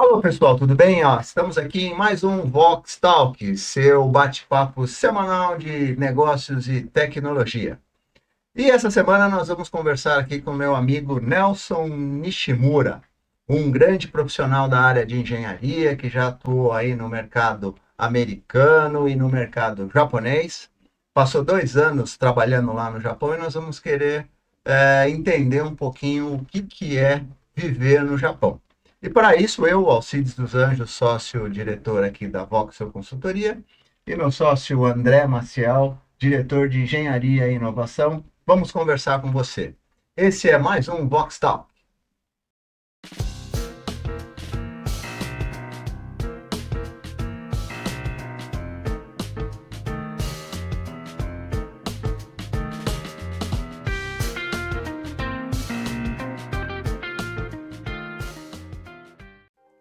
Alô, pessoal, tudo bem? Estamos aqui em mais um Vox Talk, seu bate-papo semanal de negócios e tecnologia. E essa semana nós vamos conversar aqui com meu amigo Nelson Nishimura, um grande profissional da área de engenharia que já atuou aí no mercado americano e no mercado japonês. Passou 2 anos trabalhando lá no Japão e nós vamos querer entender um pouquinho o que é viver no Japão. E para isso, eu, Alcides dos Anjos, sócio-diretor aqui da Voxel Consultoria, e meu sócio André Maciel, diretor de Engenharia e Inovação, vamos conversar com você. Esse é mais um Vox Talk.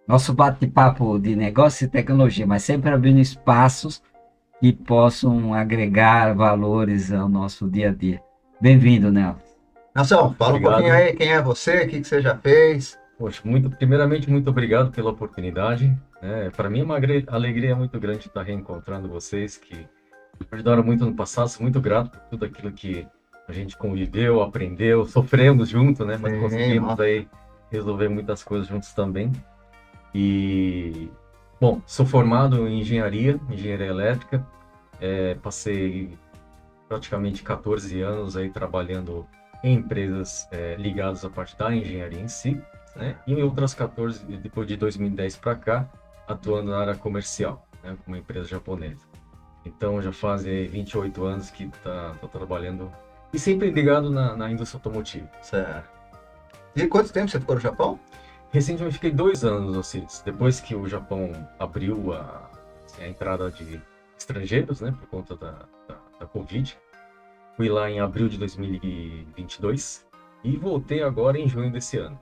Nosso bate-papo de negócio e tecnologia, mas sempre abrindo espaços que possam agregar valores ao nosso dia a dia. Bem-vindo, Nelson. Nelson, fala um pouquinho Obrigado. aí, quem é você, o que você já fez? Poxa, primeiramente, muito obrigado pela oportunidade. Para mim é uma alegria muito grande estar reencontrando vocês que me ajudaram muito no passado. Sou muito grato por tudo aquilo que a gente conviveu, aprendeu, sofremos junto, né? Mas Sim, conseguimos nossa. aí resolver muitas coisas juntos também. E, bom, sou formado em engenharia elétrica. Passei praticamente 14 anos aí trabalhando em empresas ligadas à parte da engenharia em si, né? E em outras 14, depois de 2010 para cá, atuando na área comercial, né? Com uma empresa japonesa. Então já fazem 28 anos que tô trabalhando e sempre ligado na indústria automotiva. Certo. E quanto tempo você ficou no Japão? Recentemente fiquei 2 anos, assim, depois que o Japão abriu a entrada de estrangeiros, né, por conta da Covid. Fui lá em abril de 2022 e voltei agora em junho desse ano.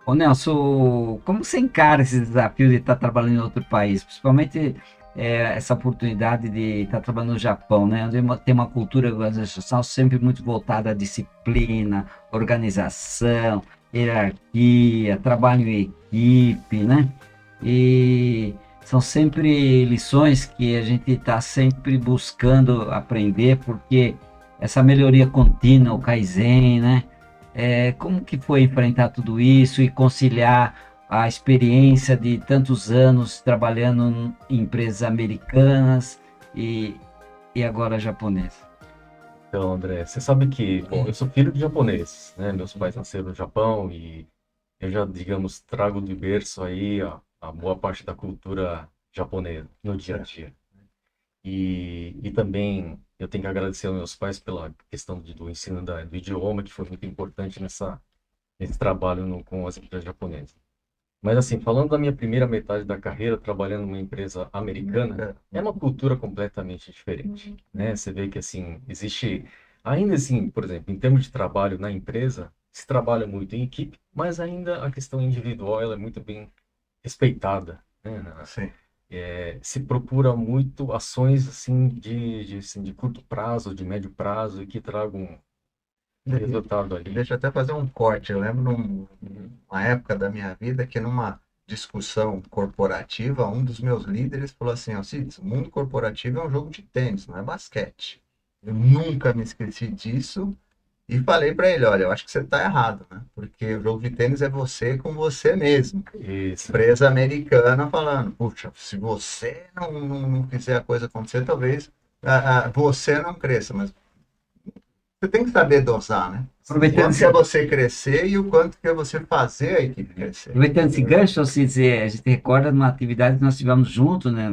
Ô, Nelson, como você encara esse desafio de estar trabalhando em outro país, principalmente essa oportunidade de estar trabalhando no Japão, né, onde tem uma cultura organizacional sempre muito voltada à disciplina, organização, hierarquia, trabalho em equipe, né? E são sempre lições que a gente está sempre buscando aprender, porque essa melhoria contínua, o Kaizen, né? Como que foi enfrentar tudo isso e conciliar a experiência de tantos anos trabalhando em empresas americanas e agora japonesas? Então, André, você sabe que, bom, eu sou filho de japonês, né? Meus pais nasceram no Japão e eu já, digamos, trago de berço aí a boa parte da cultura japonesa no dia a dia. E também eu tenho que agradecer aos meus pais pela questão do ensino do idioma, que foi muito importante nesse trabalho com as empresas japonesas. Mas assim, falando da minha primeira metade da carreira, trabalhando numa empresa americana, é uma cultura completamente diferente, né? Você vê que assim, existe, ainda assim, por exemplo, em termos de trabalho na empresa, se trabalha muito em equipe, mas ainda a questão individual ela é muito bem respeitada, né? Sim. Se procura muito ações assim de curto prazo, de médio prazo e que tragam um resultado ali. Deixa eu até fazer um corte. Eu lembro numa época da minha vida que numa discussão corporativa, um dos meus líderes falou assim, Alcides, o mundo corporativo é um jogo de tênis, não é basquete. Eu nunca me esqueci disso e falei para ele, olha, eu acho que você está errado, né? Porque o jogo de tênis é você com você mesmo. Isso. Empresa americana falando, puxa, se você não fizer a coisa acontecer, talvez você não cresça, mas você tem que saber dosar, né? O Aproveitando quanto que é você crescer e o quanto que é você fazer a equipe crescer. Aproveitando esse gancho, se dizer, a gente recorda de uma atividade que nós tivemos junto, né,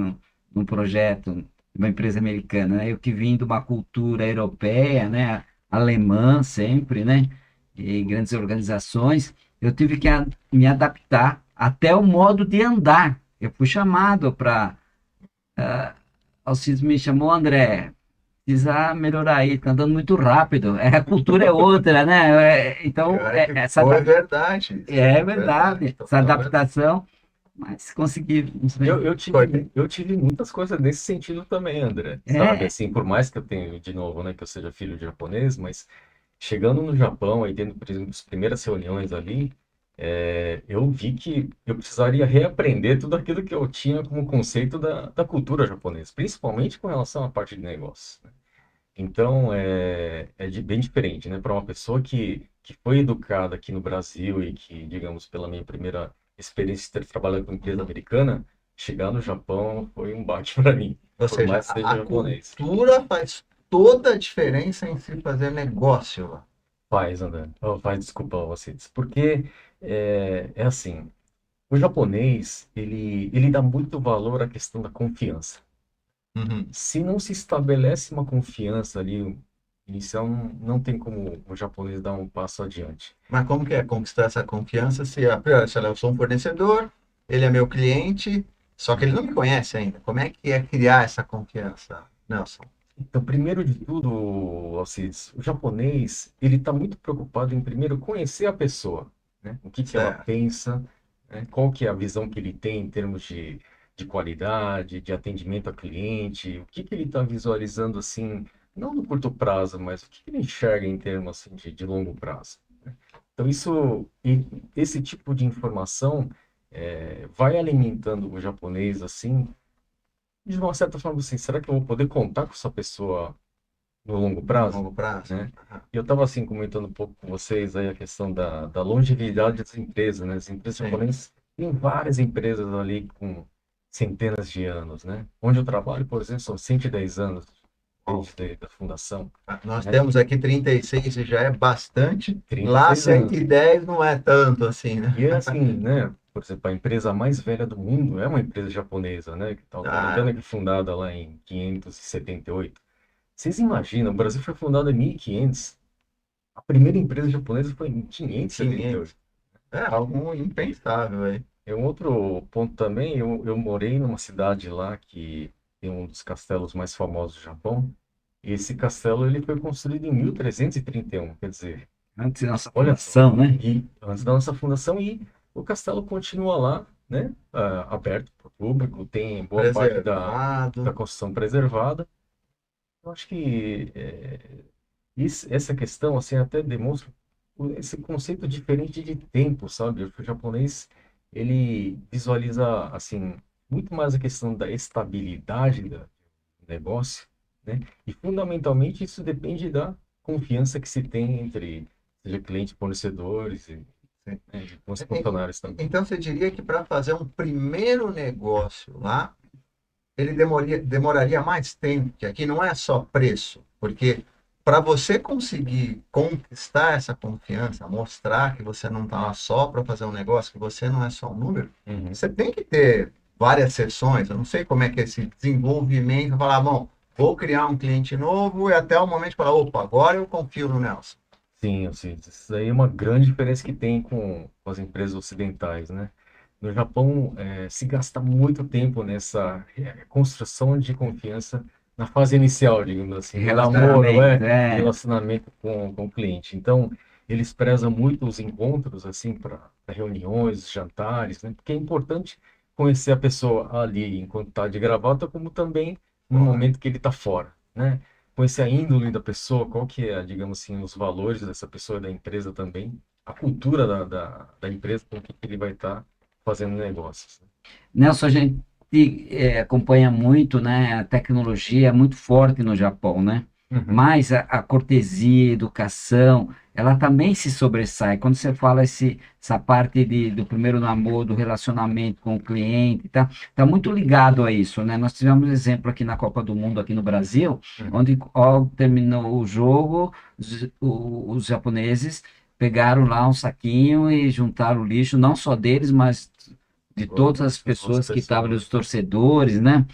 num projeto de uma empresa americana, né, eu que vim de uma cultura europeia, né, alemã sempre, né, e grandes organizações, eu tive que me adaptar até o modo de andar. Eu fui chamado para, Alcides me chamou, André, precisa melhorar aí, tá andando muito rápido. A cultura é outra, né? Então, Cara, que essa foi verdade. é Foi verdade. verdade, essa Total verdade. adaptação, mas conseguimos, né? Eu tive muitas coisas nesse sentido também, André. Sabe, É, assim, por mais que eu tenha, de novo, né, que eu seja filho de japonês, mas chegando no Japão, aí tendo, por exemplo, as primeiras reuniões ali, eu vi que eu precisaria reaprender tudo aquilo que eu tinha como conceito da cultura japonesa, principalmente com relação à parte de negócio, né? Então, bem diferente, né? Para uma pessoa que foi educada aqui no Brasil e que, digamos, pela minha primeira experiência de ter trabalhado com empresa americana, chegar no Japão foi um baque para mim, Ou por seja, mais que seja a japonês. cultura faz toda a diferença em se fazer negócio lá. Faz, André. Oh, faz, desculpa, vocês. Porque é assim, o japonês, ele dá muito valor à questão da confiança. Uhum. Se não se estabelece uma confiança ali inicial, não tem como o japonês dar um passo adiante. Mas como que é conquistar essa confiança se, sei lá, eu sou um fornecedor, ele é meu cliente, só que ele não me conhece ainda. Como é que é criar essa confiança, Nelson? Então, primeiro de tudo, Alcides, o japonês, ele está muito preocupado em primeiro conhecer a pessoa, né? O que ela Certo. pensa, né? Qual que é a visão que ele tem em termos de qualidade, de atendimento a cliente, o que ele está visualizando assim, não no curto prazo, mas o que ele enxerga em termos assim, de longo prazo. Então, esse tipo de informação vai alimentando o japonês assim, de uma certa forma assim, será que eu vou poder contar com essa pessoa no longo No prazo, longo prazo. né? Aham. E eu estava assim comentando um pouco com vocês aí a questão da longevidade das empresas, né? As empresas Sim. japonesas tem várias empresas ali com centenas de anos, né? Onde eu trabalho, por exemplo, são 110 anos Bom, desde a fundação, nós né? temos aqui 36 e já é bastante. Lá 36 anos. 110 não é tanto assim, né? E é assim, né? Por exemplo, a empresa mais velha do mundo é uma empresa japonesa, né? Que estava Ah, comentando que funtada lá em 578. Vocês imaginam, o Brasil foi fundado em 1500. A primeira empresa japonesa foi em 578. 500. É algo impensável aí. É um outro ponto também, eu morei numa cidade lá que tem um dos castelos mais famosos do Japão. E esse castelo ele foi construído em 1331, quer dizer, Antes da nossa olha só, fundação, né? e antes da nossa fundação e o castelo continua lá, né, aberto para o público, tem boa parte da Preservado. construção preservada. Eu acho que essa questão assim até demonstra esse conceito diferente de tempo, sabe? O japonês ele visualiza assim muito mais a questão da estabilidade do negócio, né? E fundamentalmente isso depende da confiança que se tem entre seja cliente, fornecedores e, Sim. né, e com os funcionários também. Então você diria que para fazer um primeiro negócio lá, ele demoraria mais tempo, que aqui não é só preço, porque para você conseguir conquistar essa confiança, mostrar que você não está lá só para fazer um negócio, que você não é só um número, Uhum. você tem que ter várias sessões. Eu não sei como é que é esse desenvolvimento, falar, bom, vou criar um cliente novo e até o momento de falar, opa, agora eu confio no Nelson. Sim, assim, isso aí é uma grande diferença que tem com as empresas ocidentais, né? No Japão, se gasta muito tempo nessa construção de confiança na fase inicial, digamos assim, do namoro, Relacionamento, de é. relacionamento com o cliente. Então, eles prezam muito os encontros, assim, para reuniões, jantares, né? Porque é importante conhecer a pessoa ali enquanto está de gravata, como também no Claro. momento que ele está fora, né? Conhecer a índole da pessoa, qual que é, digamos assim, os valores dessa pessoa e da empresa também, a cultura da empresa com que ele vai estar fazendo negócios. Nelson, a gente acompanha muito, né? A tecnologia é muito forte no Japão, né? Uhum. Mas a cortesia, a educação, ela também se sobressai. Quando você fala essa parte do primeiro namoro, do relacionamento com o cliente, tá muito ligado a isso, né? Nós tivemos um exemplo aqui na Copa do Mundo, aqui no Brasil, Uhum. onde ao terminou o jogo, os japoneses pegaram lá um saquinho e juntaram o lixo, não só deles, mas de todas as As outras pessoas que estavam ali, pessoas. os torcedores, né?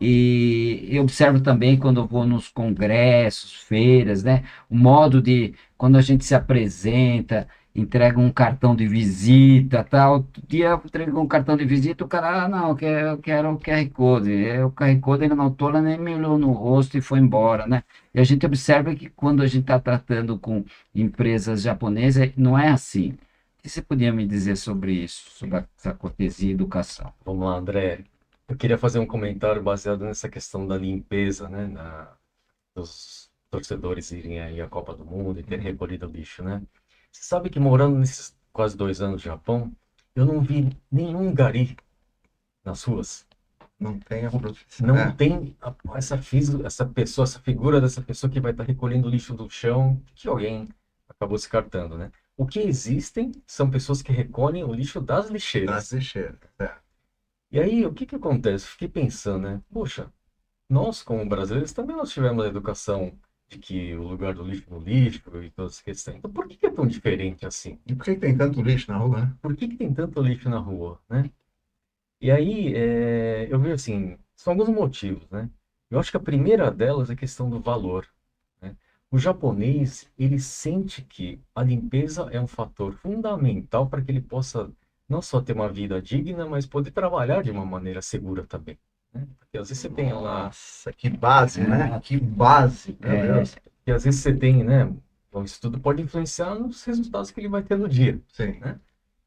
E eu observo também quando eu vou nos congressos, feiras, né? O modo de quando a gente se apresenta, entrega um cartão de visita, tal. Outro dia eu entreguei um cartão de visita, o cara, não, eu quero o QR Code. O QR Code ele não tola, nem me olhou no rosto e foi embora, né? E a gente observa que quando a gente está tratando com empresas japonesas, não é assim. O que você podia me dizer sobre isso, sobre essa cortesia e educação? Vamos lá, André. Eu queria fazer um comentário baseado nessa questão da limpeza, né? Dos torcedores irem aí à Copa do Mundo e ter Uhum. recolhido o lixo, né? Você sabe que morando nesses quase 2 anos no Japão, eu não vi nenhum gari nas ruas. Não tem a profissão. Não tem essa pessoa, essa figura dessa pessoa que vai estar recolhendo o lixo do chão que alguém acabou descartando, né? O que existem são pessoas que recolhem o lixo das Das lixeiras. lixeiras. É. E aí, o que que acontece? Fiquei pensando, né? Poxa, nós, como brasileiros, também nós tivemos a educação de que o lugar do lixo é no lixo e todas essas questões. Então, por que que é tão diferente assim? E por que tem tanto lixo na rua, né? Por que que tem tanto lixo na rua, né? E aí, eu vejo assim, são alguns motivos, né? Eu acho que a primeira delas é a questão do valor, né? O japonês, ele sente que a limpeza é um fator fundamental para que ele possa não só ter uma vida digna, mas poder trabalhar de uma maneira segura também, né? Porque às vezes você tem lá, Nossa, que base, né? Que base, meu É, Deus. que às vezes você tem, né? O estudo pode influenciar nos resultados que ele vai ter no dia, Sim. né?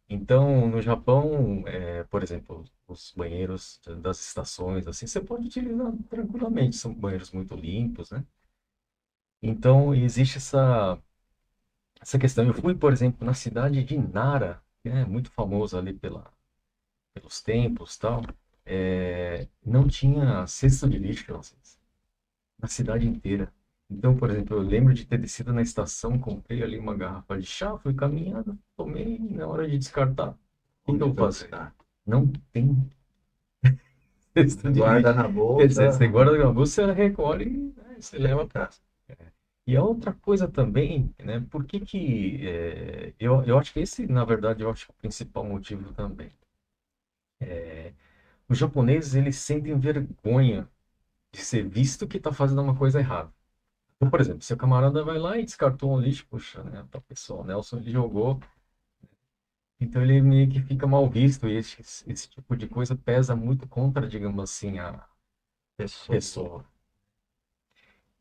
Então, no Japão, por exemplo, os banheiros das estações, assim, você pode utilizar tranquilamente, são banheiros muito limpos, né? Então, existe essa questão. Eu fui, por exemplo, na cidade de Nara, que é muito famosa ali pelos templos e tal, não tinha cesto de lixo, Francis, na cidade inteira. Então, por exemplo, eu lembro de ter descido na estação, comprei ali uma garrafa de chá, fui caminhando, tomei, e na hora de descartar, o que que eu vou fazer? Não tem cesto de Guarda lixo. na Quer dizer, bolsa. você guarda na bolsa, você recolhe, né, você leva para Tá. casa. E a outra coisa também, né, por que que, eu acho que esse, na verdade, eu acho que é o principal motivo também. Os japoneses, eles sentem vergonha de ser visto que está fazendo uma coisa errada. Então, por exemplo, seu camarada vai lá e descartou um lixo, puxa, né, tá pessoal, o Nelson ele jogou, então ele meio que fica mal visto e esse tipo de coisa pesa muito contra, digamos assim, a Pessoa. pessoa.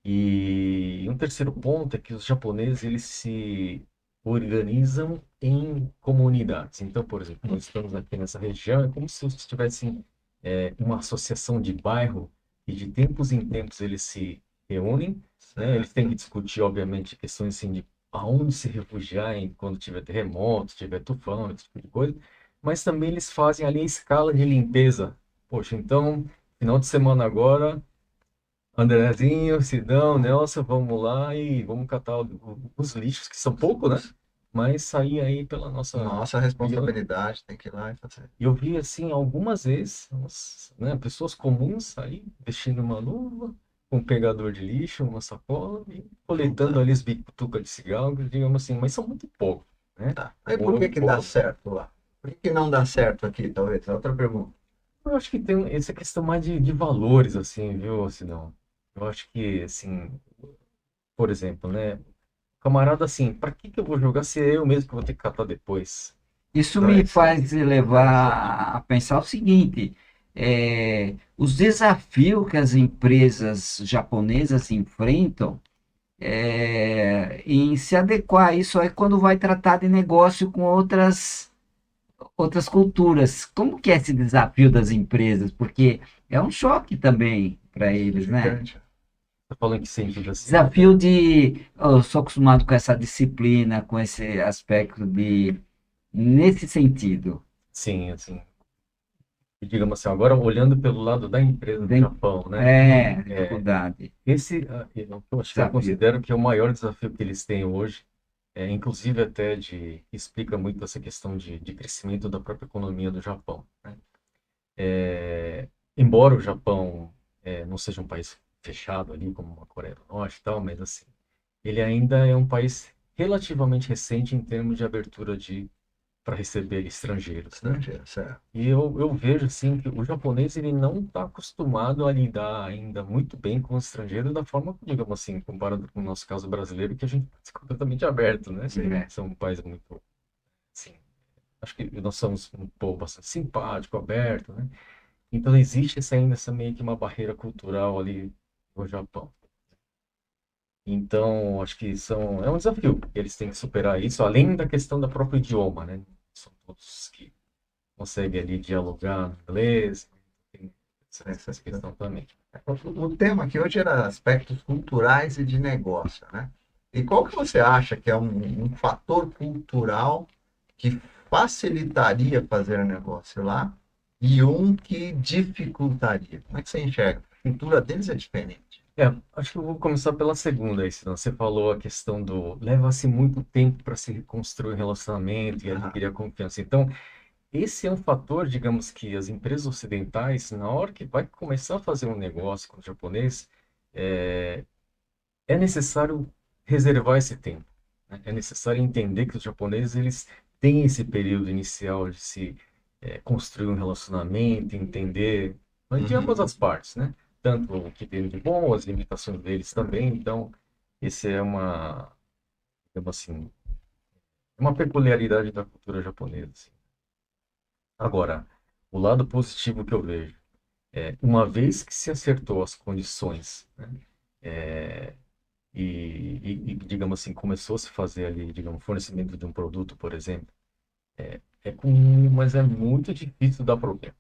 E um terceiro ponto é que os japoneses eles se organizam em comunidades. Então, por exemplo, nós estamos aqui nessa região, é como se eles tivessem uma associação de bairro e de tempos em tempos eles se reúnem, né? Eles têm que discutir, obviamente, questões assim de aonde se refugiar quando tiver terremoto, tiver tufão, esse tipo de coisa. Mas também eles fazem ali a escala de limpeza. Poxa, então, final de semana agora Andrezinho, Sidão, Nelson, vamos lá e vamos catar os lixos, que são pouco, né? Mas sair aí pela nossa Nossa vila. responsabilidade, tem que ir lá e fazer. E eu vi, assim, algumas vezes, né, pessoas comuns aí, vestindo uma luva, com um pegador de lixo, uma sacola, e coletando ali as bitucas de cigarro, digamos assim, mas são muito pouco, né? Tá. Aí por que Muito que dá pouco. certo lá? Por que que não dá certo aqui, talvez? É outra pergunta. Eu acho que tem essa questão mais de valores, assim, viu, Sidão? Eu acho que, assim, por exemplo, né? Camarada, assim, pra que que eu vou jogar se é eu mesmo que vou ter que catar depois? isso Não, me isso é faz interessante. levar a pensar o seguinte: os desafios que as empresas japonesas enfrentam em se adequar a isso é quando vai tratar de negócio com outras culturas. Como que é esse desafio das empresas? Porque é um choque também para eles, né? Gigante. Tá falando em que sentido, assim? Desafio de, eu sou acostumado com essa disciplina, com esse aspecto de, nesse sentido, Sim, assim, e digamos assim, agora olhando pelo lado da empresa do de, Japão, né? É, dificuldade, eu acho que eu desafio. considero que é o maior desafio que eles têm hoje, inclusive até explica muito essa questão de crescimento da própria economia do Japão, né? Embora o Japão não seja um país fechado ali, como a Coreia do Norte e tal, mas assim, ele ainda é um país relativamente recente em termos de abertura para receber estrangeiros, né? Estrangeiro, certo. E eu vejo assim que o japonês ele não está acostumado a lidar ainda muito bem com os estrangeiros da forma, digamos assim, comparado com o nosso caso brasileiro, que a gente é completamente aberto, né? Sim. São um país muito, assim, acho que nós somos um povo bastante simpático, aberto, né? Então existe ainda essa meio que uma barreira cultural ali no Japão. Então, acho que é um desafio. Eles têm que superar isso, além da questão da próprio idioma, né? São todos que conseguem ali dialogar no inglês, tem essa questão também. O tema aqui hoje era aspectos culturais e de negócio, né? E qual que você acha que é um fator cultural que facilitaria fazer negócio lá e um que dificultaria. Como é que você enxerga? A cultura deles é diferente. Acho que eu vou começar pela segunda aí, senão você falou a questão do leva-se muito tempo para se reconstruir um relacionamento e Ah, adquirir a confiança. Então, esse é um fator, digamos que as empresas ocidentais, na hora que vai começar a fazer um negócio com o japonês, é, é necessário reservar esse tempo, né? É necessário entender que os japoneses eles têm esse período inicial de se construir um relacionamento, entender de ambas uhum. as partes, né? Tanto o que tem de bom, as limitações deles também. Então, esse é digamos assim, uma peculiaridade da cultura japonesa, assim. Agora, o lado positivo que eu vejo uma vez que se acertou as condições, né? É, digamos assim, começou a se fazer ali, digamos, fornecimento de um produto, por exemplo, mas é muito difícil dar problema.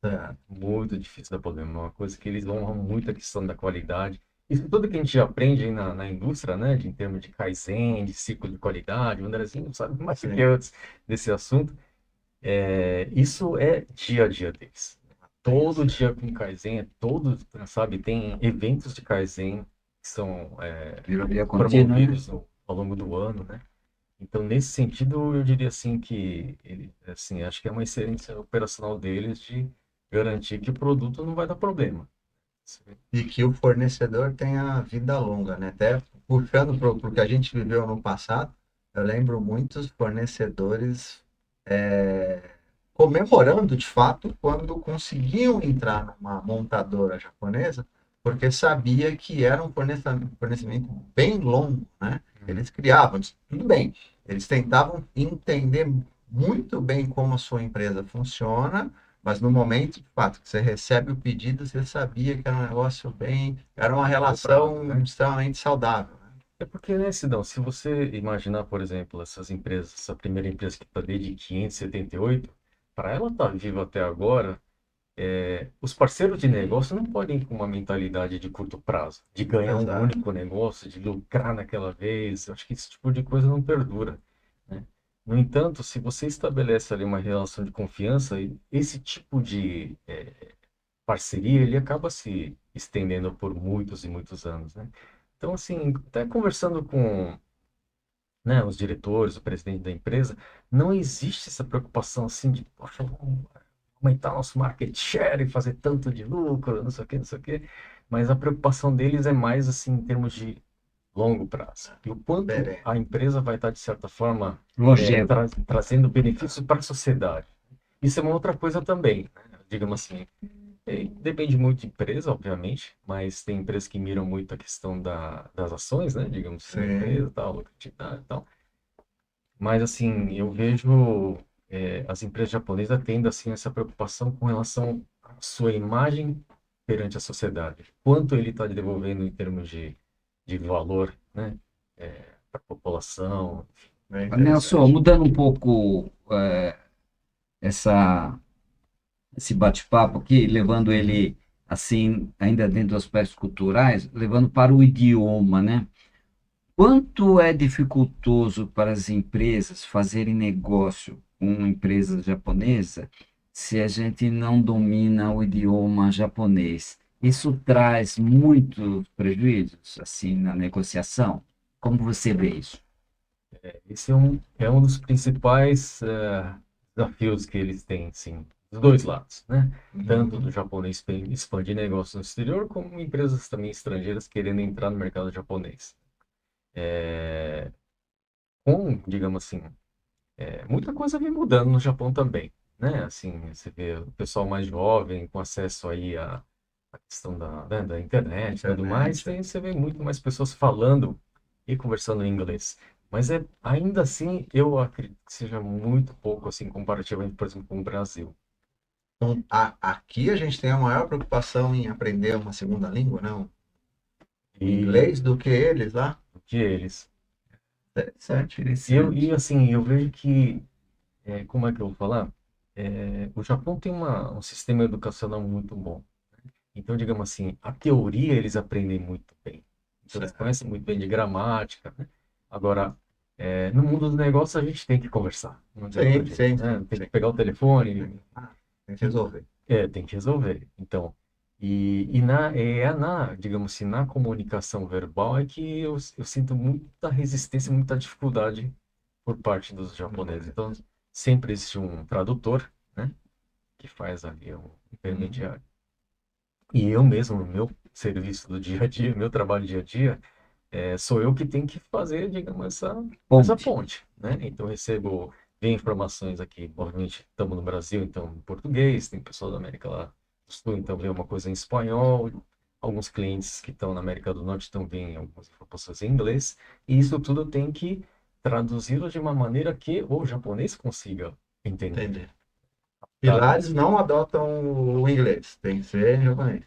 Certo. Muito difícil dar problema. É uma coisa que eles honram muito a questão da qualidade. Isso tudo que a gente aprende aí na indústria, né, em termos de Kaizen, de ciclo de qualidade, o Andrezinho sabe mais do que Sim. antes desse assunto. Isso é dia a dia deles. Todo Isso. dia com Kaizen, sabe, tem eventos de Kaizen que são Melhoria contínua, né? promovidos ao longo do ano, né? Então, nesse sentido, eu diria assim que assim, acho que é uma excelência operacional deles de garantir que o produto não vai dar problema. E que o fornecedor tenha vida longa, né? Até puxando para o que a gente viveu no passado, eu lembro muitos fornecedores comemorando de fato quando conseguiam entrar numa montadora japonesa, porque sabia que era um fornecimento bem longo, né? Eles criavam, tudo bem, eles tentavam entender muito bem como a sua empresa funciona, mas no momento, de fato, que você recebe o pedido, você sabia que era um negócio bem, era uma Longo prazo, relação né? extremamente saudável, né? É porque, né, Sidão, se você imaginar, por exemplo, essas empresas, essa primeira empresa que está desde 578, para ela estar viva até agora, os parceiros de negócio não podem ir com uma mentalidade de curto prazo, de ganhar um Exato. único negócio, de lucrar naquela vez. Eu acho que esse tipo de coisa não perdura, né? No entanto, se você estabelece ali uma relação de confiança, esse tipo de parceria, ele acaba se estendendo por muitos e muitos anos, né? Então, assim, até conversando com, né, os diretores, o presidente da empresa, não existe essa preocupação assim de, poxa, vamos aumentar nosso market share e fazer tanto de lucro, não sei o quê, não sei o quê. Mas a preocupação deles é mais assim em termos de longo prazo. E o quanto Diferente. a empresa vai estar, de certa forma, Longeva. trazendo benefícios para a sociedade. Isso é uma outra coisa também, né? Digamos assim, depende muito de empresa, obviamente, mas tem empresas que miram muito a questão das ações, né? Digamos assim, da Sim. empresa, tal, lucratividade e tal. Mas, assim, eu vejo as empresas japonesas tendo, assim, essa preocupação com relação à sua imagem perante a sociedade. Quanto ele está devolvendo em termos de valor, né? Para a população. Bem Nelson, interessante. mudando um pouco essa, esse bate-papo aqui, levando Uhum. ele assim, ainda dentro dos aspectos culturais, levando para o idioma, né? Quanto é dificultoso para as empresas fazerem negócio com empresa japonesa se a gente não domina o idioma japonês? Isso traz muitos prejuízos, assim, na negociação. Como você vê isso? Esse é um dos principais desafios que eles têm, sim, dos dois lados, né? Tanto do Uhum. japonês expandir negócios no exterior, como empresas também estrangeiras querendo entrar no mercado japonês. Digamos assim, muita coisa vem mudando no Japão também, né? Assim, você vê o pessoal mais jovem com acesso aí à questão né, da internet e tudo mais, Internet. você vê muito mais pessoas falando e conversando em inglês. Mas ainda assim, eu acredito que seja muito pouco, assim, comparativamente, por exemplo, com o Brasil. Então, aqui a gente tem a maior preocupação em aprender uma segunda língua, não? O E inglês do que eles lá. que eles. Interessante. E Interessante. assim, eu vejo que, como é que eu vou falar? O Japão tem um sistema educacional muito bom. Então, digamos assim, a teoria eles aprendem muito bem. Então, eles Certo. conhecem muito bem de gramática, né? Agora, No mundo dos negócios a gente tem que conversar. Não tem outro Sim, jeito, sim, né? Tem sim. que pegar o telefone, Ah, tem que resolver. tem que resolver. Então, digamos assim, na comunicação verbal é que eu sinto muita resistência, muita dificuldade por parte dos japoneses. Então, sempre existe um tradutor, né? Que faz ali um intermediário. E eu mesmo, no meu serviço do dia a dia, meu trabalho dia a dia, sou eu que tenho que fazer, digamos, essa Ponte. ponte, né? Então, eu recebo, vem informações aqui, obviamente, estamos no Brasil, então, em português, tem pessoal da América lá do Sul, então, vem uma coisa em espanhol, alguns clientes que estão na América do Norte estão vendo algumas informações em inglês, e isso tudo tem que traduzi-lo de uma maneira que o japonês consiga entender. Entendi. Tá? Pilares não adotam o inglês, tem que ser em japonês.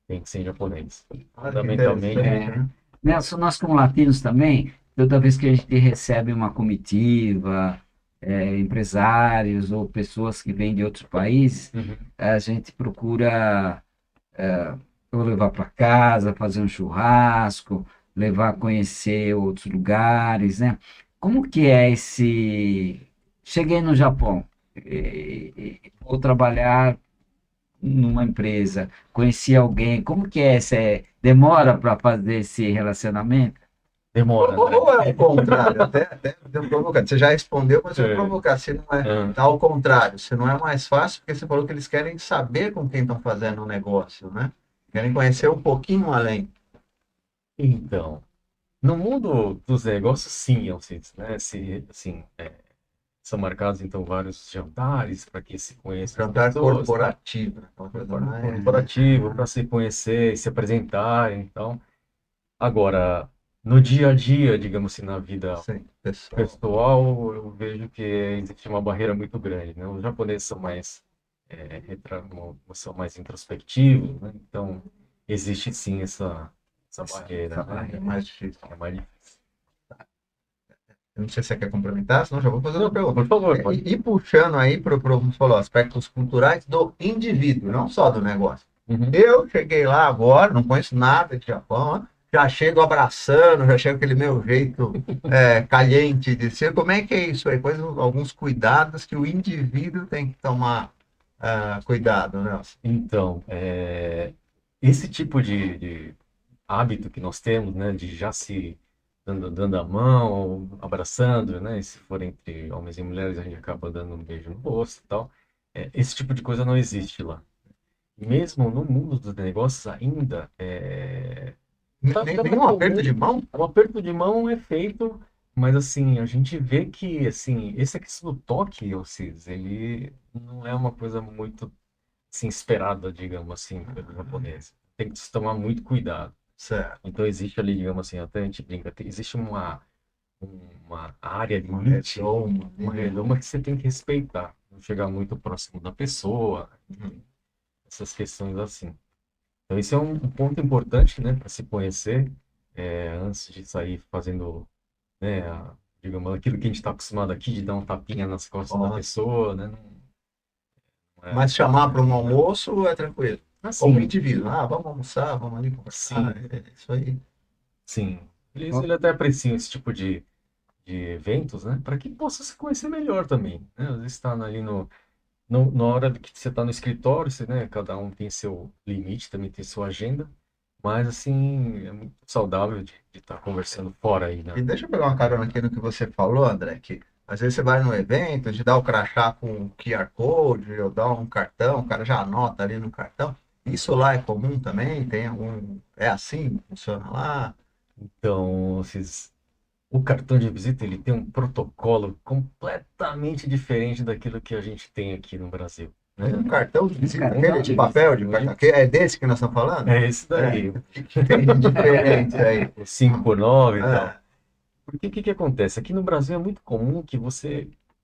Tem que ser em japonês. Olha que Fundamentalmente, interessante, É, né? Nelson, nós como latinos também, toda vez que a gente recebe uma comitiva, empresários ou pessoas que vêm de outros países, uhum, a gente procura ou levar para casa, fazer um churrasco, levar a conhecer outros lugares, né? Como que é esse... Cheguei no Japão, vou trabalhar numa empresa, conheci alguém, como que é essa... Demora para fazer esse relacionamento? demora, Ou André. é o contrário, até provocando. Você já respondeu, mas eu vou É, provocar. Se não é, ah, tá ao contrário, se não é mais fácil, porque você falou que eles querem saber com quem estão fazendo o negócio, né? Querem conhecer um pouquinho além. então, no mundo dos negócios, sim, Alcides, né? Assim, são marcados, então, vários jantares para que se conheçam as Jantar pessoas, tá? corporativo, né? Uma coisa mais. Corporativo, para se conhecer e se apresentarem, então. Agora, no dia a dia, digamos assim, na vida Sim, pessoal. pessoal, eu vejo que existe uma barreira muito grande, né? Os japoneses são mais, são mais introspectivos, né? Então, existe sim essa barreira, Essa né? É barreira. mais difícil. É mais difícil. Eu não sei se você quer complementar, senão já vou fazer outra Não, pergunta. por favor, pode. E puxando aí para o falou, aspectos culturais do indivíduo, não só do negócio. Uhum. Eu cheguei lá agora, não conheço nada de Japão, né? Já chego abraçando, já chego aquele meu jeito caliente de ser. Como é que é isso aí? Quais alguns cuidados que o indivíduo tem que tomar cuidado, Nelson? Então, esse tipo de hábito que nós temos, né, de já se dando a mão, abraçando, né, e se for entre homens e mulheres, a gente acaba dando um beijo no rosto e tal. Esse tipo de coisa não existe lá. Mesmo no mundo dos negócios ainda, tá Nem mais um aperto de comum. mão? O aperto de mão é feito, mas assim, a gente vê que, assim, esse questão do toque, Alcides, ele não é uma coisa muito, assim, esperada, digamos assim, pelo japonês. Tem que se tomar muito cuidado. Certo. Então existe ali, digamos assim, até a gente brinca, existe uma área Uma limite, redoma. uma redoma que você tem que respeitar, não chegar muito próximo da pessoa, Uhum. essas questões assim. Então esse é um ponto importante, né, para se conhecer, antes de sair fazendo, né, digamos, aquilo que a gente está acostumado aqui, de dar um tapinha nas costas da Nossa. pessoa, né, não é Mas chamar para um almoço é tranquilo. Como assim, indivíduo. Ah, vamos almoçar, vamos ali conversar. sim, É isso aí. sim. Eles até apreciam esse tipo de eventos, né? Para que possa se conhecer melhor também, né? Às vezes está ali na hora que você está no escritório, você, né? Cada um tem seu limite, também tem sua agenda, mas assim, é muito saudável de estar conversando fora aí, E né? deixa eu pegar uma carona aqui no que você falou, André, que às vezes você vai no evento, de dar o crachá com QR Code, ou dar um cartão, o cara já anota ali no cartão. Isso lá é comum também? Tem algum. É assim? Funciona lá? Então, o cartão de visita ele tem um protocolo completamente diferente daquilo que a gente tem aqui no Brasil, Tem né? um cartão de Um visita, cartão aquele de de papel, visita. de cartão. É desse que nós estamos falando? É esse É. daí, O que tem de diferente aí? o 5x9 e tal. É. Porque o que que acontece? Aqui no Brasil é muito comum que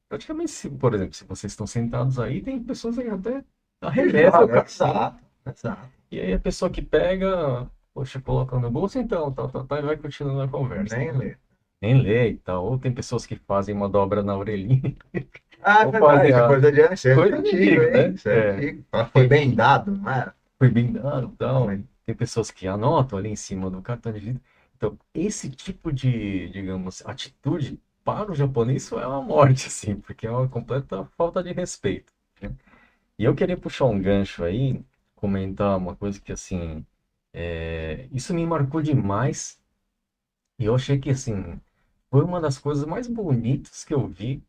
praticamente, por exemplo, se vocês estão sentados aí, tem pessoas que até arremessam o cartão. Exato, exato. E aí a pessoa que pega, poxa, coloca no bolso, então, tá, e vai continuando a conversa. Nem lê. Nem lê e tal. Ou tem pessoas que fazem uma dobra na orelhinha, Ah, é ou verdade, fazem isso é a coisa de isso é coisa antigo, antiga, hein? né? Isso é antigo. Ela foi bem dado, não era? Foi bem dado e tal. Realmente. Tem pessoas que anotam ali em cima do cartão de visita. Então, esse tipo de, digamos, atitude para o japonês isso é uma morte, assim, porque é uma completa falta de respeito, né? E eu queria puxar um gancho aí, comentar uma coisa que, assim, isso me marcou demais e eu achei que, assim, foi uma das coisas mais bonitas que eu vi,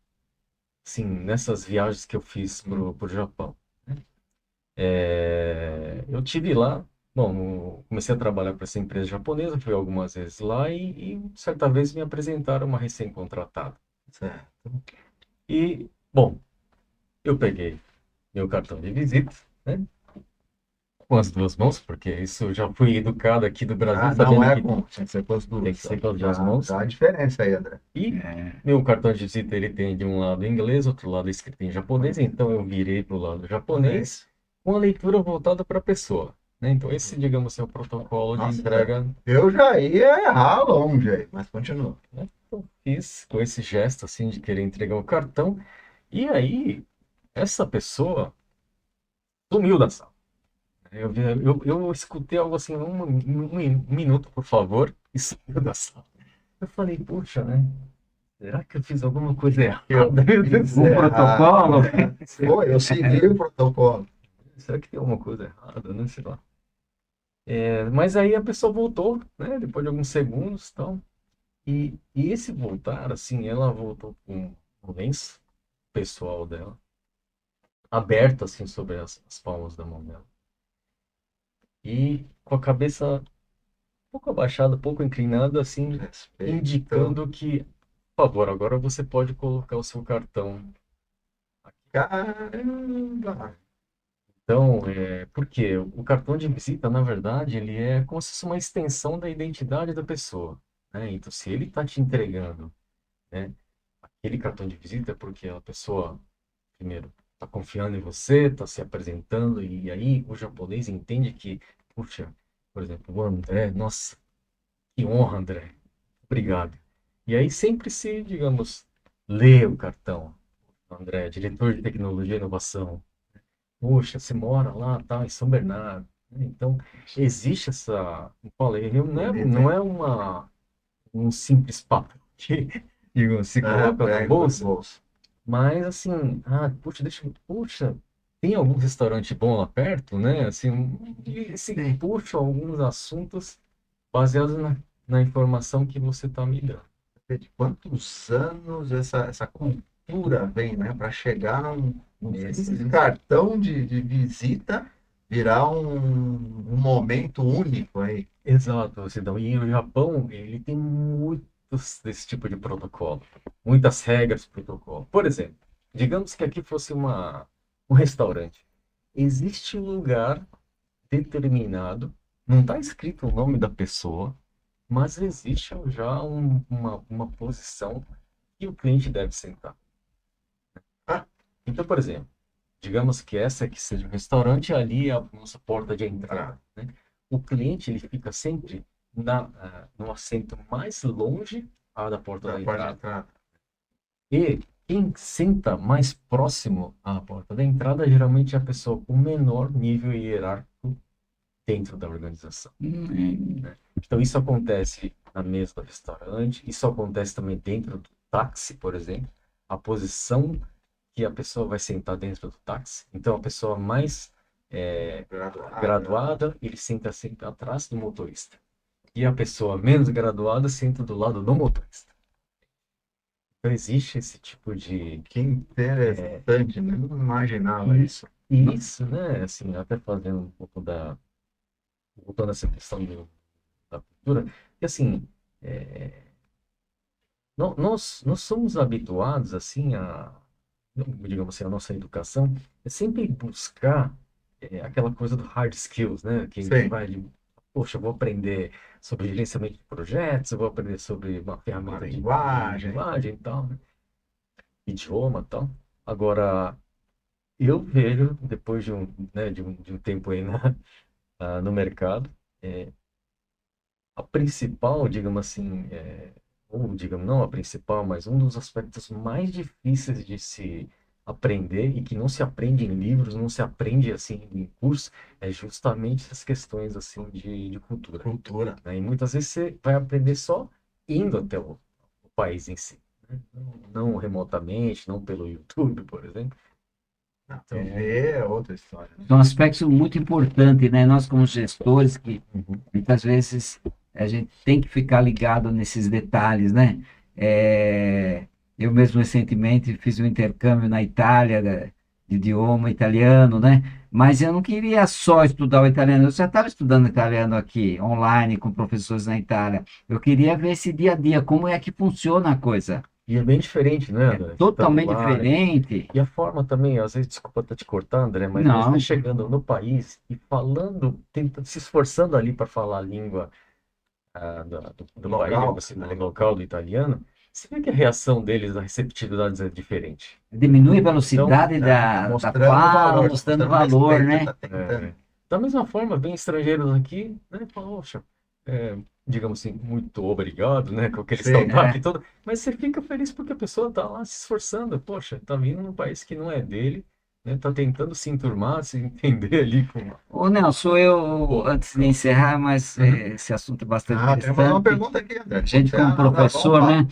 assim, nessas viagens que eu fiz pro Japão. Eu tive lá, bom, comecei a trabalhar para essa empresa japonesa, fui algumas vezes lá e certa vez me apresentaram uma recém-contratada. Certo. E, bom, eu peguei meu cartão de visita, né, com as duas mãos, porque isso eu já fui educado aqui do Brasil, Ah, não sabendo é que com. Tinha que ser com as tem duas. que ser com as duas Já, mãos. já há diferença aí, André. E É. meu cartão de visita ele tem de um lado em inglês, outro lado escrito em japonês, então eu virei para o lado japonês com a leitura voltada para a pessoa, né? Então esse, digamos assim, é o protocolo de Nossa, entrega, eu já ia errar longe aí, mas continua. né? Eu fiz com esse gesto assim de querer entregar o cartão e aí essa pessoa sumiu da sala. Eu escutei algo assim, um minuto, por favor, e sumiu da sala. Eu falei, puxa, né? Será que eu fiz alguma coisa errada? Eu Meu Deus do fiz céu. O errado. protocolo, Foi, eu segui o protocolo. Será que tem alguma coisa errada, né? Sei lá. Mas aí a pessoa voltou, né? Depois de alguns segundos e tal. E esse voltar, assim, ela voltou com um lenço pessoal dela, aberto, assim, sobre as palmas da mão dela. E com a cabeça um pouco abaixada, um pouco inclinada, assim, Respeito. indicando que, por favor, agora você pode colocar o seu cartão. Caramba! Então, por quê? O cartão de visita, na verdade, ele é como se fosse uma extensão da identidade da pessoa, né? Então, se ele está te entregando, né, aquele cartão de visita, é porque a pessoa, primeiro, está confiando em você, está se apresentando, e aí o japonês entende que, puxa, por exemplo, o André, nossa, que honra, André, obrigado. E aí sempre se, digamos, lê o cartão, André, diretor de tecnologia e inovação. Poxa, você mora lá, tá, em São Bernardo, né? Então, existe essa, como eu falei, Bonito, não hein? é um simples papo que, digamos, se Ah, coloca na pega no bolsa, bolso. mas assim, puxa, tem algum restaurante bom lá perto, né? Assim, e se sim. puxa alguns assuntos baseados na informação que você está me dando. De quantos anos essa cultura vem, né? Para chegar num simples cartão de visita virar um momento único aí. Exato, Sidão. E o Japão, ele tem muitos desse tipo de protocolo, muitas regras de protocolo. Por exemplo, digamos que aqui fosse um restaurante. Existe um lugar determinado, não está escrito o nome da pessoa, mas existe já uma posição que o cliente deve sentar. Ah, Então, por exemplo, digamos que essa aqui seja um restaurante, ali é a nossa porta de entrada, né? O cliente ele fica sempre no assento mais longe da porta da da parte de entrada. entrada. E quem senta mais próximo à porta da entrada geralmente é a pessoa com menor nível hierárquico dentro da organização. Hum, Então isso acontece na mesa do restaurante, isso acontece também dentro do táxi, por exemplo, a posição que a pessoa vai sentar dentro do táxi. Então a pessoa mais graduada, ele senta sempre atrás do motorista. E a pessoa menos graduada senta do lado do motorista. Então existe esse tipo de... Que interessante, né? Não imaginava isso. E isso, né, assim, até fazendo um pouco voltando a essa questão da cultura, e assim, nós somos habituados, assim, digamos assim, a nossa educação é sempre buscar aquela coisa do hard skills, né? Que Sim, vai de, poxa, eu vou aprender sobre gerenciamento de projetos, eu vou aprender sobre uma uma ferramenta de linguagem. linguagem e tal, né? Idioma e tal. Agora, eu vejo, depois de um tempo aí no mercado, a principal, digamos assim, ou digamos não a principal, mas um dos aspectos mais difíceis de se aprender e que não se aprende em livros, não se aprende assim em curso, é justamente as questões assim de cultura, Cultura. né? E muitas vezes você vai aprender só indo até o país em si. né? Não remotamente, não pelo YouTube, por exemplo. Não, Então, TV é outra história, né? São aspectos muito importantes, né? Nós, como gestores, que uhum. muitas vezes a gente tem que ficar ligado nesses detalhes, né? Eu mesmo recentemente fiz um intercâmbio na Itália de idioma italiano, né? Mas eu não queria só estudar o italiano, eu já estava estudando italiano aqui, online, com professores na Itália. Eu queria ver esse dia a dia, como é que funciona a coisa. E é bem diferente, né, André? Estando Totalmente lá, né? diferente. E a forma também, às vezes, desculpa estar te cortando, André, mas você Não, chegando no país e falando, tentando, se esforçando ali para falar a língua do país, Local, assim, né? do local do italiano, você vê que a reação deles, a receptividade é diferente. diminui a Então, velocidade da Mostrando fala, valor, mostrando mostrando valor, respeito, né? tá tentando. da mesma forma, vem estrangeiros aqui, né, e falam, poxa, digamos assim, muito obrigado, né, com aquele Sim. sotaque todo, mas você fica feliz porque a pessoa está lá se esforçando, poxa, tá vindo num país que não é dele, né, tá tentando se enturmar, se entender ali com... Ô, Nelson, eu, Pô, antes de encerrar, mas uhum, esse assunto é bastante Temos uma interessante. pergunta aqui, André. A Quando gente, você como analisar, vamos professor, falar. né?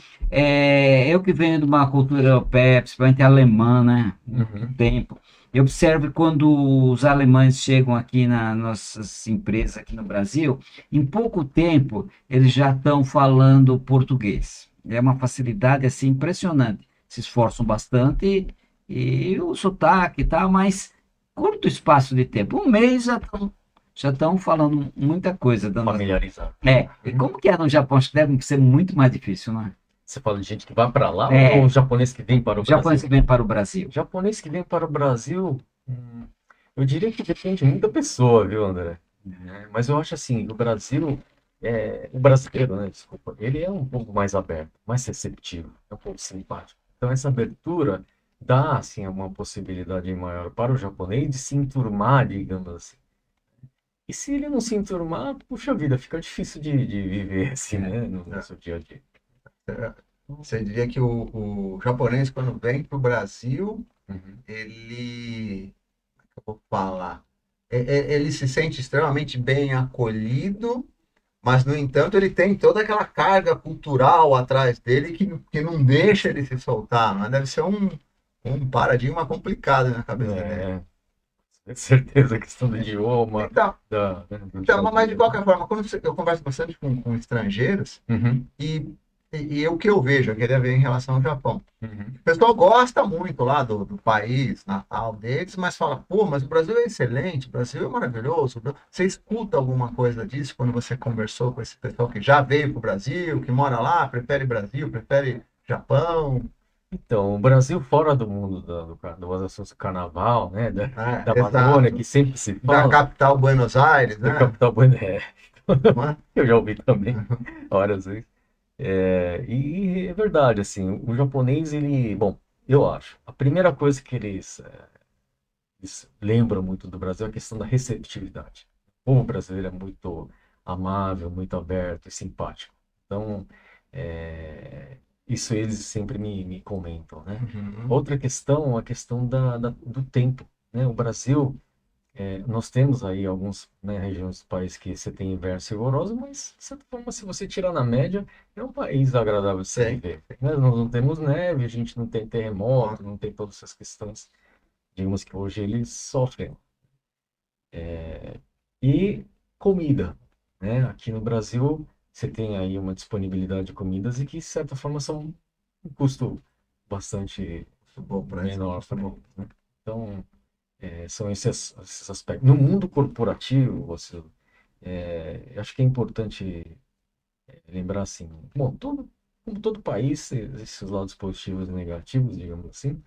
Eu que venho de uma cultura europeia, principalmente alemã, né? Muito uhum. tempo. Eu observo que quando os alemães chegam aqui nas nossas empresas aqui no Brasil, em pouco tempo eles já estão falando português. É uma facilidade assim impressionante. Se esforçam bastante e o sotaque e tal, mas curto espaço de tempo, um mês já estão falando muita coisa. Familiarizado. E como que é no Japão? Acho que deve ser muito mais difícil, não é? Você fala de gente que vai para lá ou É, os japoneses que vêm para o os japoneses Brasil? que vêm para o Brasil. Japonês que vem para o Brasil, eu diria que depende muito da pessoa, viu, André? Mas eu acho assim, o brasileiro, né, desculpa, ele é um pouco mais aberto, mais receptivo, é um pouco simpático. Então essa abertura dá, assim, uma possibilidade maior para o japonês de se enturmar, digamos assim. E se ele não se enturmar, puxa vida, fica difícil de viver assim, né, no É, nosso dia a dia. é, Você diria que o japonês, quando vem para o Brasil, Uhum. ele, como é que eu vou falar? Ele se sente extremamente bem acolhido, mas, no entanto, ele tem toda aquela carga cultural atrás dele que não deixa ele se soltar. Mas deve ser um paradigma complicado na cabeça dele. É, com certeza, a questão do idioma, Então, do então, dia a mas de dia. qualquer forma, quando eu converso bastante com estrangeiros, Uhum, e o que eu vejo, eu queria ver em relação ao Japão. uhum. O pessoal gosta muito lá do país natal deles, mas fala, pô, mas o Brasil é excelente, o Brasil é maravilhoso. Você escuta alguma coisa disso quando você conversou com esse pessoal que já veio para o Brasil, que mora lá, prefere Brasil, prefere Japão? Então, o Brasil fora do mundo do assuntos do carnaval, né, da Amazônia, Exato. que sempre se Da fala, capital Buenos Aires, da né? capital Buenos Aires, Não é? eu já ouvi também várias vezes. E é verdade, assim, o japonês, ele, bom, eu acho, a primeira coisa que eles lembram muito do Brasil é a questão da receptividade. O povo brasileiro é muito amável, muito aberto e simpático. Então, é, isso eles sempre me comentam, né? Uhum. Outra questão, a questão do tempo, né? O Brasil, nós temos aí algumas, né, regiões do país que você tem inverno rigoroso, mas, de certa forma, se você tirar na média, é um país agradável de se Sim. viver, né? Nós não temos neve, a gente não tem terremoto, não tem todas essas questões, digamos que hoje eles sofrem. E comida, né? Aqui no Brasil, você tem aí uma disponibilidade de comidas e que, de certa forma, são um custo bastante Muito bom para isso. menor para eles, né? Então, são esses aspectos. No mundo corporativo, eu acho que é importante lembrar assim, bom, como todo país, esses lados positivos e negativos, digamos assim,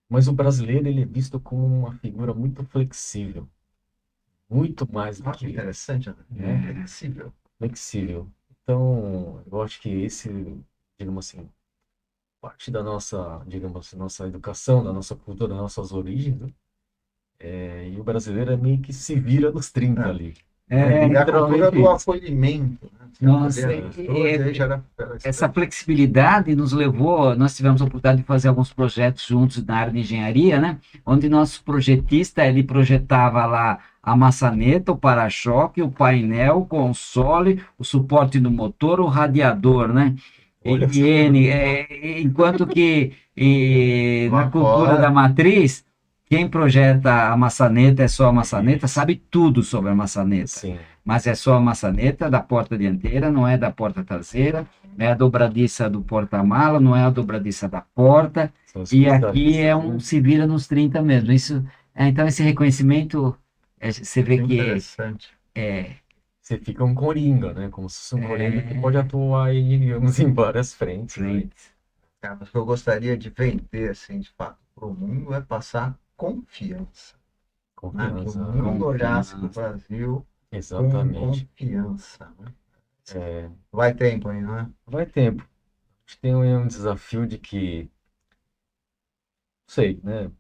mas o brasileiro ele é visto como uma figura muito flexível, muito mais do Ah, que que, interessante, André. né, Flexível. flexível. Então, eu acho que digamos assim, parte da nossa, digamos assim, nossa educação, da nossa cultura, das nossas origens, né? E o brasileiro é meio que se vira nos 30 É. ali. É E a cultura literalmente do isso. acolhimento, né? Você Nossa, acolher as pessoas e aí gera essa flexibilidade nos levou, nós tivemos a oportunidade de fazer alguns projetos juntos na área de engenharia, né? Onde nosso projetista, ele projetava lá a maçaneta, o para-choque, o painel, o console, o suporte do motor, o radiador, né? Olha só. higiene, enquanto que Lá na cultura da fora, matriz, quem projeta a maçaneta é só a maçaneta, sabe tudo sobre a maçaneta, Sim, mas é só a maçaneta da porta dianteira, não é da porta traseira, não é a dobradiça do porta-mala, não é a dobradiça da porta, são e aqui é especialistas, um né? se vira nos 30 mesmo. Isso, então esse reconhecimento, você vê que que interessante. é, Você fica um coringa, né? Como se fosse um coringa que pode é atuar aí, digamos, em várias frentes aí. frente. Cara, mas o que eu gostaria de vender, assim, de fato, para o mundo é passar confiança, né? Que o Confiança, mundo olhasse para o Confiança. Brasil com exatamente. confiança, né? É, Vai tempo aí, né? vai tempo. A gente tem um desafio de que, não sei, né? O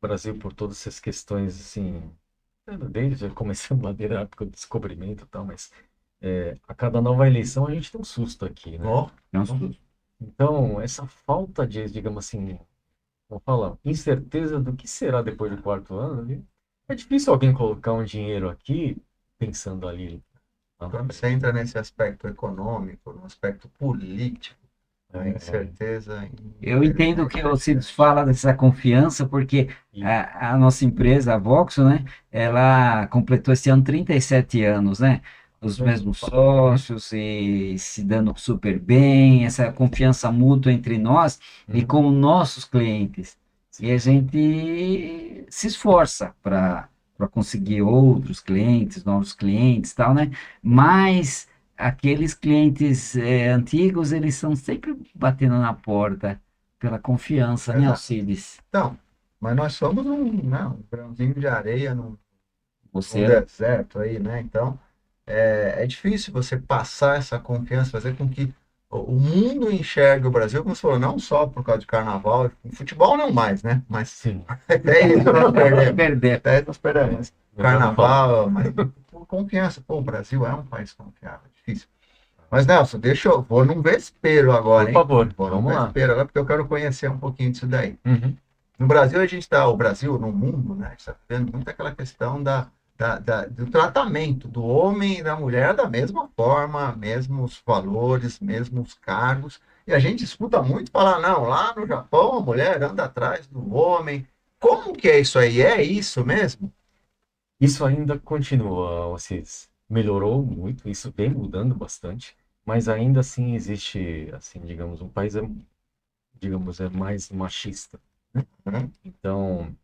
Brasil, por todas essas questões, assim, desde começando lá desde a época do descobrimento e tal, mas a cada nova eleição a gente tem um susto aqui, né? Ó, É um susto. Então, essa falta de, digamos assim, vamos falar, incerteza do que será depois do quarto ano, viu? É difícil alguém colocar um dinheiro aqui pensando ali lá na quando você frente. entra nesse aspecto econômico, no aspecto político, a É, incerteza, Eu entendo infelizmente, que é você gigante. fala dessa confiança, porque e, a nossa empresa, a Voxel, né, ela completou esse ano 37 anos, né? Os né, mesmos sócios e se dando super bem, essa confiança mútua entre nós e uhum, com nossos clientes. E sim, a gente se esforça para conseguir outros clientes, novos clientes, tal, né? Mas aqueles clientes antigos, eles estão sempre batendo na porta pela confiança, né, Exato. Alcides? Então, mas nós somos um grãozinho de areia num Você era. deserto aí, né? Então, é difícil você passar essa confiança, fazer com que o mundo enxergue o Brasil, como você falou, não só por causa de carnaval, futebol não mais, né? Mas sim, até isso nós perdemos. Perder. Até isso nós perdemos. melhor não falar. Carnaval, mas por confiança. Pô, o Brasil é um país confiável, é difícil. Mas, Nelson, deixa eu. Vou num vespeiro Por agora, hein? favor, Vou num vamos lá. vespeiro agora, porque eu quero conhecer um pouquinho disso daí. Uhum, No Brasil, a gente está, o Brasil, no mundo, né? A gente está vendo muito aquela questão do tratamento do homem e da mulher da mesma forma, mesmos valores, mesmos cargos. E a gente escuta muito falar, não, lá no Japão a mulher anda atrás do homem. Como que é isso aí? É isso mesmo? isso ainda continua, Assis. Melhorou muito, isso vem mudando bastante, mas ainda assim existe, assim, digamos, um país, digamos, é mais machista. Hum? Então,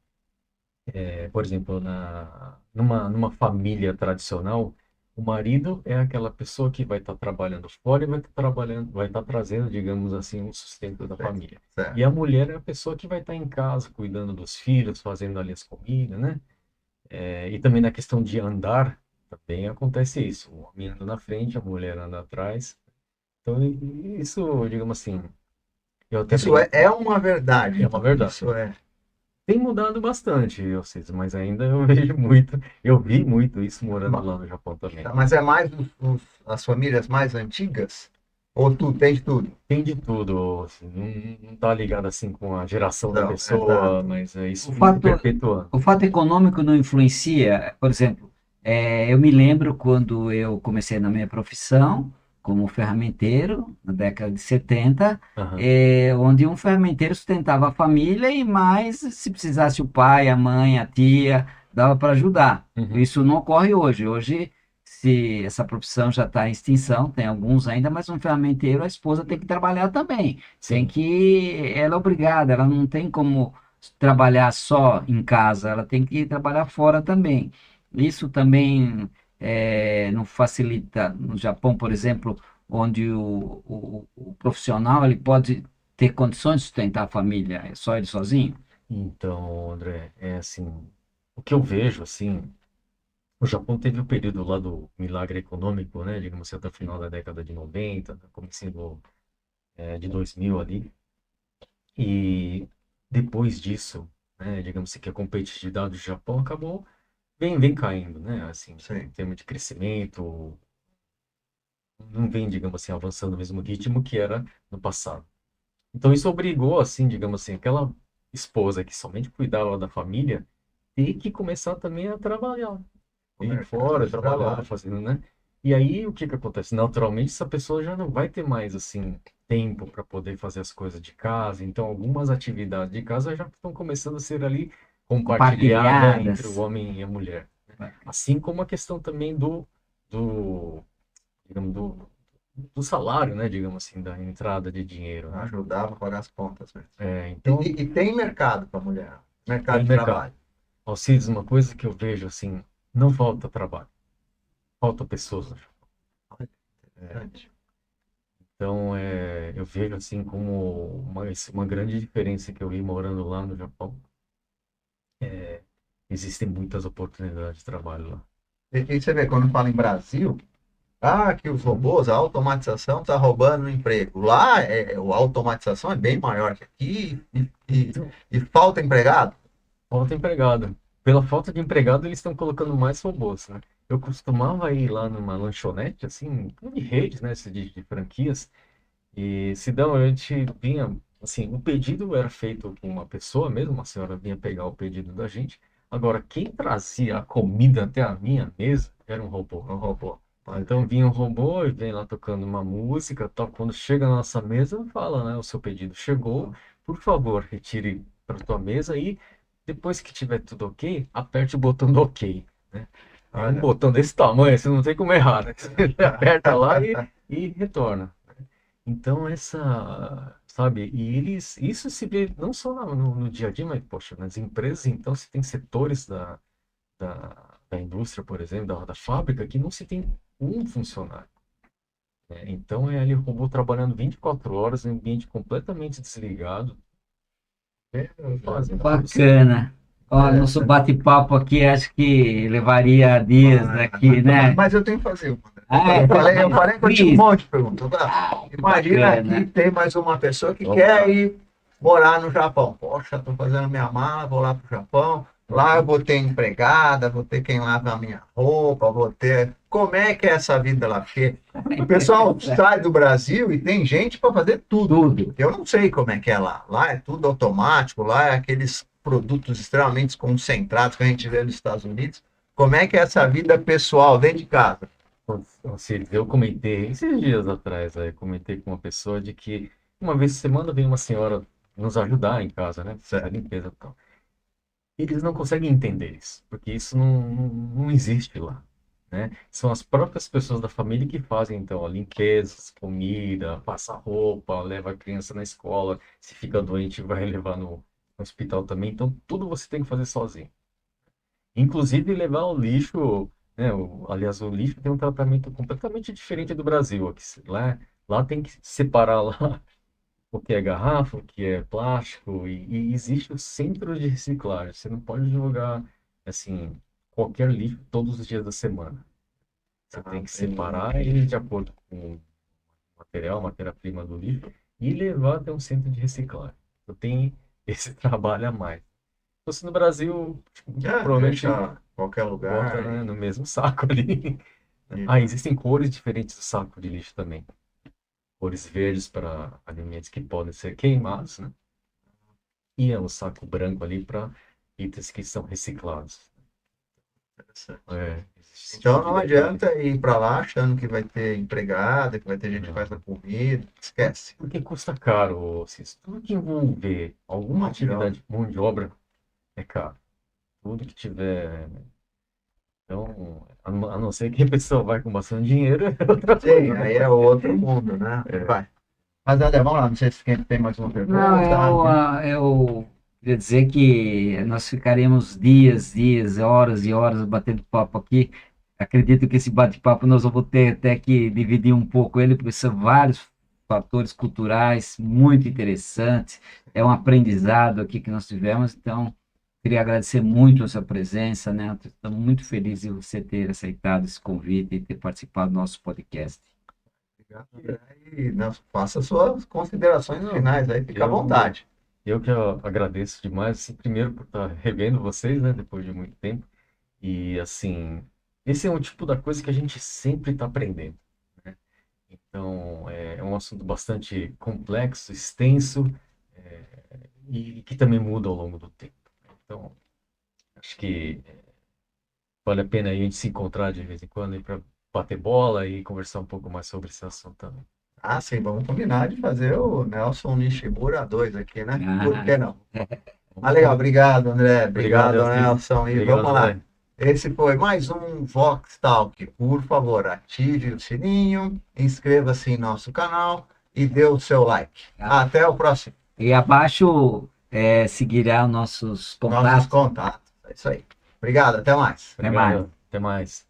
por exemplo, numa família tradicional, o marido é aquela pessoa que vai estar trabalhando fora e vai estar trabalhando, vai estar trazendo, digamos assim, um sustento da família. Certo. E a mulher é a pessoa que vai estar em casa, cuidando dos filhos, fazendo ali as comidas, né? E também na questão de andar, também acontece isso. O homem anda na frente, a mulher anda atrás. Então, isso, digamos assim, eu até Isso brinco. é uma verdade, É uma então. verdade. Isso é. Tem mudado bastante, eu sei, mas ainda eu vejo muito, eu vi muito isso morando lá no Japão também. Mas é mais as famílias mais antigas? Ou tu tem de tudo? Tem de tudo, assim, não tá ligado assim com a geração da Não, pessoa, exato. mas isso O vem se fato, perpetuando. o fato econômico não influencia, por exemplo, eu me lembro quando eu comecei na minha profissão como ferramenteiro, na década de 70, Aham, onde um ferramenteiro sustentava a família e mais, se precisasse o pai, a mãe, a tia, dava para ajudar. uhum, Isso não ocorre hoje. Hoje, se essa profissão já está em extinção, tem alguns ainda, mas um ferramenteiro, a esposa tem que trabalhar também. Tem sim, que, ela é obrigada, ela não tem como trabalhar só em casa, ela tem que trabalhar fora também. Isso também não facilita no Japão, por exemplo, onde o profissional ele pode ter condições de sustentar a família, é só ele sozinho. então, André, é assim, o que eu vejo, assim, o Japão teve o período lá do milagre econômico, né, digamos assim, até o final da década de 90, comecinho de 2000 ali, e depois disso, né, digamos assim, que a competitividade do Japão acabou, vem caindo, né, assim, em Sim. termos de crescimento, não vem, digamos assim, avançando no mesmo ritmo que era no passado. Então isso obrigou, assim, digamos assim, aquela esposa que somente cuidava da família, ter que começar também a trabalhar, O ir mercado fora, de trabalhar, trabalho. fazendo, né? E aí, o que que acontece? Naturalmente, essa pessoa já não vai ter mais, assim, tempo para poder fazer as coisas de casa. Então, algumas atividades de casa já estão começando a ser ali compartilhada entre o Compartilhadas. homem e a mulher. Assim como a questão também do, digamos, do salário, né? Digamos assim, da entrada de dinheiro, né? Ajudava a pagar as contas mesmo. Então, E tem mercado para mulher, mercado tem de mercado. trabalho. Alcides, uma coisa que eu vejo, assim, não falta trabalho, falta pessoas. É, Interessante. então, eu vejo assim como uma grande diferença que eu vi morando lá no Japão. Existem muitas oportunidades de trabalho lá. E você vê, quando fala em Brasil, que os robôs, a automatização está roubando o emprego. Lá, a automatização é bem maior que aqui Então, e falta empregado. falta empregado. Pela falta de empregado, eles estão colocando mais robôs, né? Eu costumava ir lá numa lanchonete, assim, de redes, né, de franquias, e se não, a gente vinha, assim, o pedido era feito com uma pessoa mesmo, uma senhora vinha pegar o pedido da gente. Agora, quem trazia a comida até a minha mesa era um robô. Um robô. Então vinha um robô e vem lá tocando uma música, tal. Quando chega na nossa mesa, fala, né? O seu pedido chegou, por favor, retire para tua mesa e depois que tiver tudo ok, aperte o botão do ok, né? É um Olha. botão desse tamanho, você não tem como errar, né? Você aperta lá e retorna. Então sabe, e isso se vê não só no dia a dia, mas, poxa, nas empresas, então, se tem setores da indústria, por exemplo, da fábrica, que não se tem um funcionário, né? Então, é ali o robô trabalhando 24 horas em um ambiente completamente desligado, fazendo a produção. Bacana. Ó, nosso Interessante. bate-papo aqui acho que levaria dias aqui, né? Mas eu tenho que fazer uma. Ah, Eu mas falei que eu tinha um fiz. monte de perguntas. Que Imagina aqui bacana. ter mais uma pessoa que Opa. quer ir morar no Japão. Poxa, estou fazendo minha mala, vou lá para o Japão. Lá eu vou ter empregada, vou ter quem lava a minha roupa, vou ter. Como é que é essa vida lá? Porque o pessoal sai do Brasil e tem gente para fazer tudo. Tudo. Eu não sei como é que é lá. Lá é tudo automático, lá é aqueles produtos extremamente concentrados que a gente vê nos Estados Unidos. Como é que é essa vida pessoal dentro de casa? Cid, eu comentei esses dias atrás, comentei com uma pessoa de que uma vez por semana vem uma senhora nos ajudar em casa, né? Fazer Certo. limpeza e tal. Eles não conseguem entender isso, porque isso não existe lá, né? São as próprias pessoas da família que fazem, então, a limpeza, comida, passa roupa, leva a criança na escola, se fica doente, vai levar no hospital também. Então, tudo você tem que fazer sozinho. Inclusive, levar o lixo, né? Aliás, o lixo tem um tratamento completamente diferente do Brasil. Aqui, lá tem que separar lá o que é garrafa, o que é plástico, e existe o centro de reciclagem. Você não pode jogar, assim, qualquer lixo todos os dias da semana. Você tem que separar ele de acordo com o material, matéria-prima do lixo, e levar até um centro de reciclagem. Eu tenho esse trabalho a mais. Se fosse no Brasil, provavelmente Deixa qualquer bota, lugar. né, no mesmo saco ali. E- Ah, existem cores diferentes do saco de lixo também. Cores verdes para alimentos que podem ser queimados, né? E é um saco branco ali para itens que são reciclados. Existe esse tipo Então de não detalhe. adianta ir para lá achando que vai ter empregada, que vai ter gente que faz a Não. comida. Esquece. Porque custa caro, Cis. Tudo que envolver alguma Mão de obra. atividade, mão de obra, é caro. Tudo que tiver. Então, a não ser que a pessoa vai com bastante dinheiro, é outra Sim, coisa, né? aí é outro mundo, né? É. Vai. Mas André, vamos lá, não sei se quem tem mais uma Não, pergunta. eu queria dizer que nós ficaremos dias, horas e horas batendo papo aqui. Acredito que esse bate-papo nós vamos ter até que dividir um pouco ele, porque são vários fatores culturais muito interessantes. É um aprendizado aqui que nós tivemos, então queria agradecer muito a sua presença, né? Estamos muito felizes de você ter aceitado esse convite e ter participado do nosso podcast. Obrigado, André. E não, faça suas considerações Não, finais aí, fica à eu, vontade. eu que agradeço demais, assim, primeiro por estar revendo vocês, né, depois de muito tempo. E, assim, esse é um tipo da coisa que a gente sempre está aprendendo, né? Então, é um assunto bastante complexo, extenso, e que também muda ao longo do tempo. Então, acho que vale a pena aí a gente se encontrar de vez em quando para bater bola e conversar um pouco mais sobre esse assunto também. Ah, sim, vamos combinar de fazer o Nelson Nishimura 2 aqui, né? Por Ah, que não? Ah, legal, obrigado, André. Obrigado, Obrigado, Elcio. Nelson. E Obrigado, vamos lá. André. Esse foi mais um Vox Talk. Por favor, ative o sininho, inscreva-se em nosso canal e dê o seu like. Até o próximo. e abaixo seguirá nossos Nossos contatos. contatos. É isso aí. Obrigado, até mais. Até mais. Obrigado. Até mais.